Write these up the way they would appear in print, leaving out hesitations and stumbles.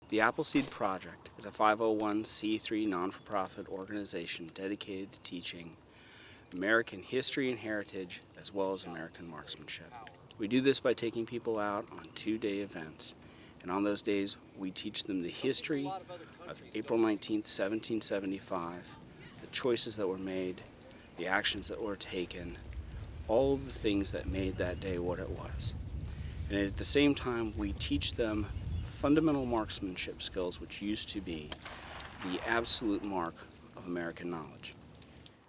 The Appleseed Project is a 501c3 non-for-profit organization dedicated to teaching American history and heritage as well as American marksmanship. We do this by taking people out on 2-day events, and on those days we teach them the history of April 19th, 1775, the choices that were made, the actions that were taken, all of the things that made that day what it was. And at the same time, we teach them fundamental marksmanship skills, which used to be the absolute mark of American knowledge.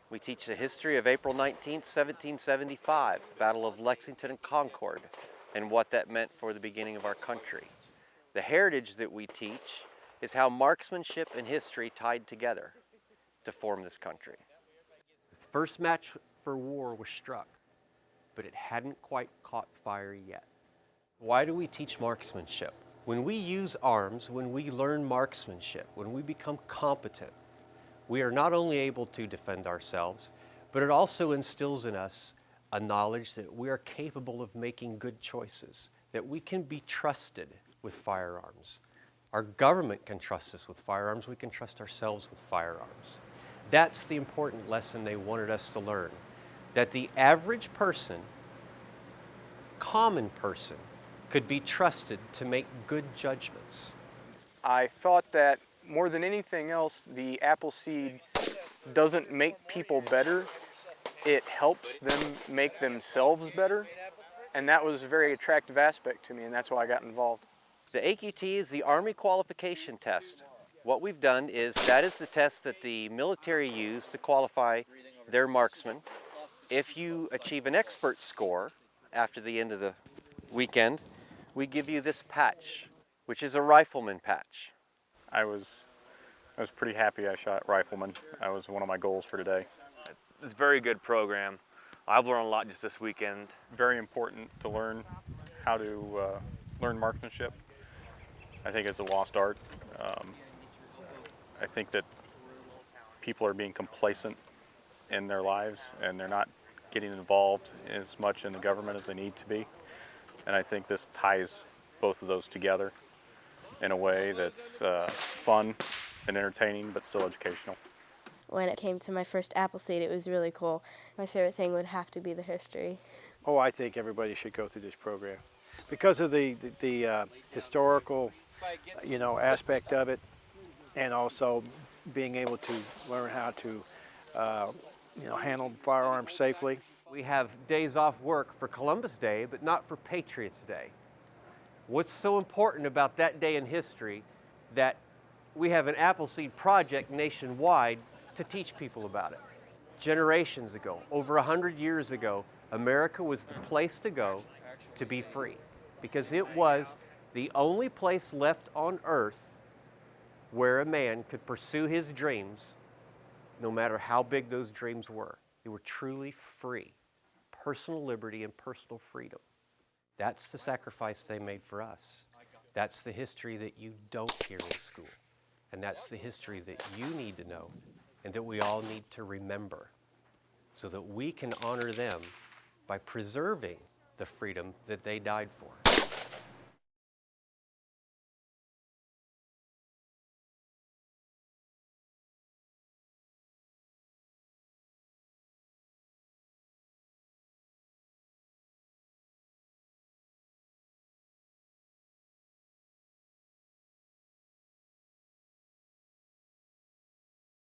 We teach the history of April 19th, 1775, the Battle of Lexington and Concord, and what that meant for the beginning of our country. The heritage that we teach is how marksmanship and history tied together to form this country. The first match for war was struck, but it hadn't quite caught fire yet. Why do we teach marksmanship? When we use arms, when we learn marksmanship, when we become competent, we are not only able to defend ourselves, but it also instills in us a knowledge that we are capable of making good choices, that we can be trusted with firearms. Our government can trust us with firearms, we can trust ourselves with firearms. That's the important lesson they wanted us to learn, that the average person, common person, could be trusted to make good judgments. I thought that more than anything else, the Appleseed doesn't make people better, it helps them make themselves better, and that was a very attractive aspect to me, and that's why I got involved. The AQT is the Army Qualification Test. What we've done is that is the test that the military use to qualify their marksmen. If you achieve an expert score after the end of the weekend, we give you this patch, which is a rifleman patch. I was pretty happy I shot rifleman. That was one of my goals for today. It's a very good program. I've learned a lot just this weekend. Very important to learn how to learn marksmanship. I think it's a lost art. I think that people are being complacent in their lives and they're not getting involved as much in the government as they need to be. And I think this ties both of those together in a way that's fun and entertaining, but still educational. When it came to my first Appleseed, it was really cool. My favorite thing would have to be the history. Oh, I think everybody should go through this program because of the historical, aspect of it, and also being able to learn how to, handle firearms safely. We have days off work for Columbus Day, but not for Patriots Day. What's so important about that day in history that we have an Appleseed project nationwide to teach people about it. Generations ago, over 100 years ago, America was the place to go to be free because it was the only place left on earth where a man could pursue his dreams no matter how big those dreams were. They were truly free, personal liberty and personal freedom. That's the sacrifice they made for us. That's the history that you don't hear in school. And that's the history that you need to know and that we all need to remember so that we can honor them by preserving the freedom that they died for.